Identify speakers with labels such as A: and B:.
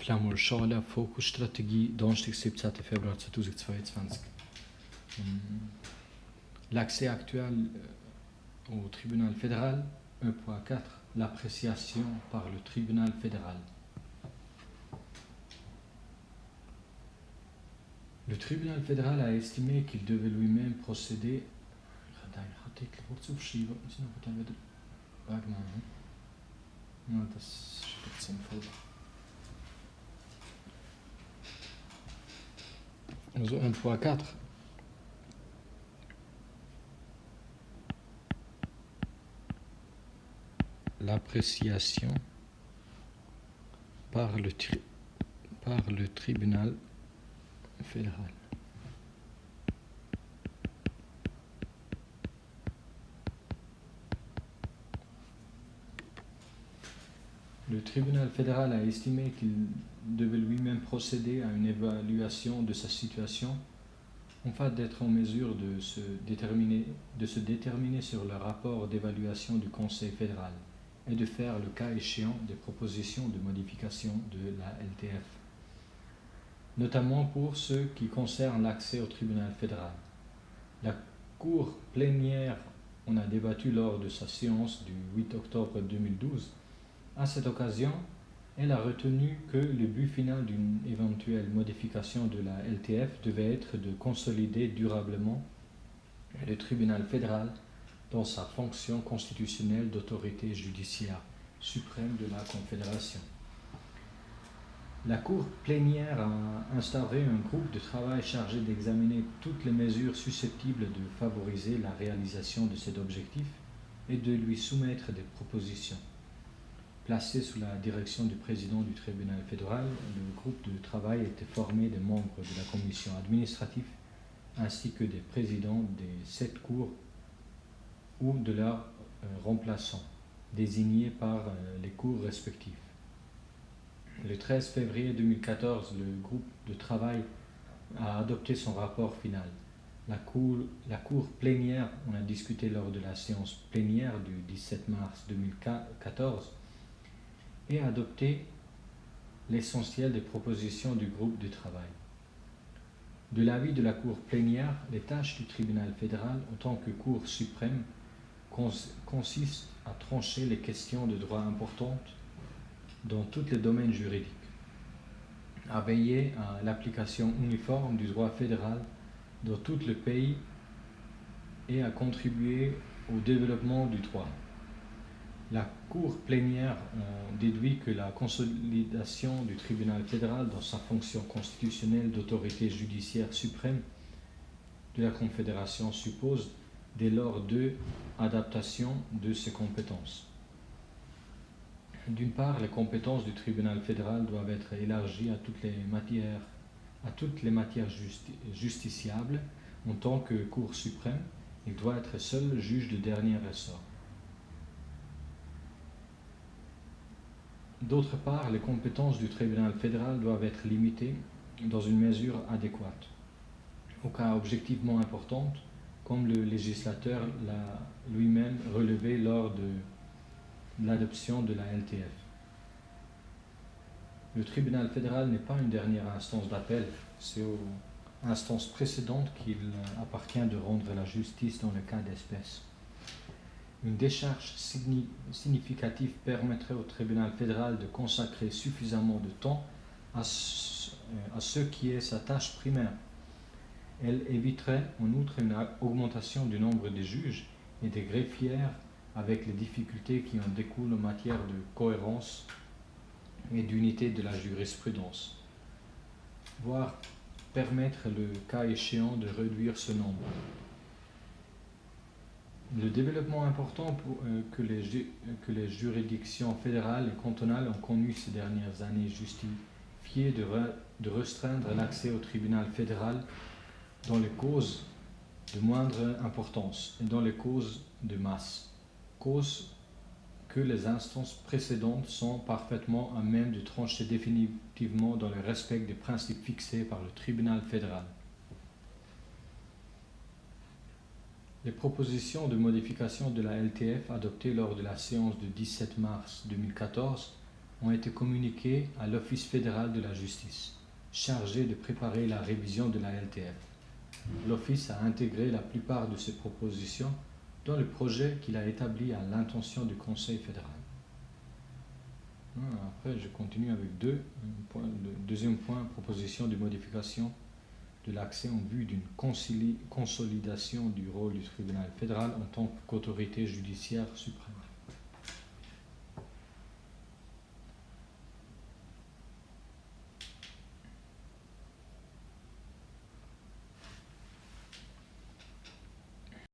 A: Flammurschale Fokusstrategie, Donnerstag, 17. Februar 2022. L'accès actuel au tribunal fédéral, 1.4, l'appréciation par le tribunal fédéral. Le tribunal fédéral a estimé qu'il devait lui-même procéder. Also 1.4. L'appréciation par le tribunal fédéral. Le tribunal fédéral a estimé qu'il devait lui-même procéder à une évaluation de sa situation afin d'être en mesure de se déterminer sur le rapport d'évaluation du Conseil fédéral et de faire, le cas échéant, des propositions de modification de la LTF, notamment pour ce qui concerne l'accès au tribunal fédéral. La Cour plénière en a débattu lors de sa séance du 8 octobre 2012. À cette occasion, elle a retenu que le but final d'une éventuelle modification de la LTF devait être de consolider durablement le tribunal fédéral dans sa fonction constitutionnelle d'autorité judiciaire suprême de la Confédération. La Cour plénière a instauré un groupe de travail chargé d'examiner toutes les mesures susceptibles de favoriser la réalisation de cet objectif et de lui soumettre des propositions. Placé sous la direction du président du tribunal fédéral, le groupe de travail était formé des membres de la commission administrative ainsi que des présidents des 7 cours ou de leurs remplaçants, désignés par les cours respectifs. Le 13 février 2014, le groupe de travail a adopté son rapport final. La cour plénière, on a discuté lors de la séance plénière du 17 mars 2014, et a adopté l'essentiel des propositions du groupe de travail. De l'avis de la Cour plénière, les tâches du tribunal fédéral en tant que Cour suprême consistent à trancher les questions de droit importantes dans tous les domaines juridiques, à veiller à l'application uniforme du droit fédéral dans tout le pays et à contribuer au développement du droit. La Cour plénière déduit que la consolidation du tribunal fédéral dans sa fonction constitutionnelle d'autorité judiciaire suprême de la Confédération suppose dès lors deux adaptations de ses compétences. D'une part, les compétences du tribunal fédéral doivent être élargies à toutes les matières justiciables. En tant que Cour suprême, il doit être seul juge de dernier ressort. D'autre part, les compétences du tribunal fédéral doivent être limitées dans une mesure adéquate, au cas objectivement important, comme le législateur l'a lui-même relevé lors de l'adoption de la LTF. Le tribunal fédéral n'est pas une dernière instance d'appel, c'est aux instances précédentes qu'il appartient de rendre la justice dans le cas d'espèce. Une décharge significative permettrait au tribunal fédéral de consacrer suffisamment de temps à ce qui est sa tâche primaire. Elle éviterait en outre une augmentation du nombre des juges et des greffières avec les difficultés qui en découlent en matière de cohérence et d'unité de la jurisprudence, voire permettre le cas échéant de réduire ce nombre. Le développement important que les juridictions fédérales et cantonales ont connu ces dernières années justifiait de restreindre l'accès au tribunal fédéral dans les causes de moindre importance et dans les causes de masse, causes que les instances précédentes sont parfaitement à même de trancher définitivement dans le respect des principes fixés par le tribunal fédéral. Les propositions de modification de la LTF adoptées lors de la séance du 17 mars 2014 ont été communiquées à l'Office fédéral de la justice, chargé de préparer la révision de la LTF. L'Office a intégré la plupart de ces propositions dans le projet qu'il a établi à l'intention du Conseil fédéral. Après, je continue avec le deuxième point, proposition de modification de l'accès en vue d'une consolidation du rôle du tribunal fédéral en tant qu'autorité judiciaire suprême.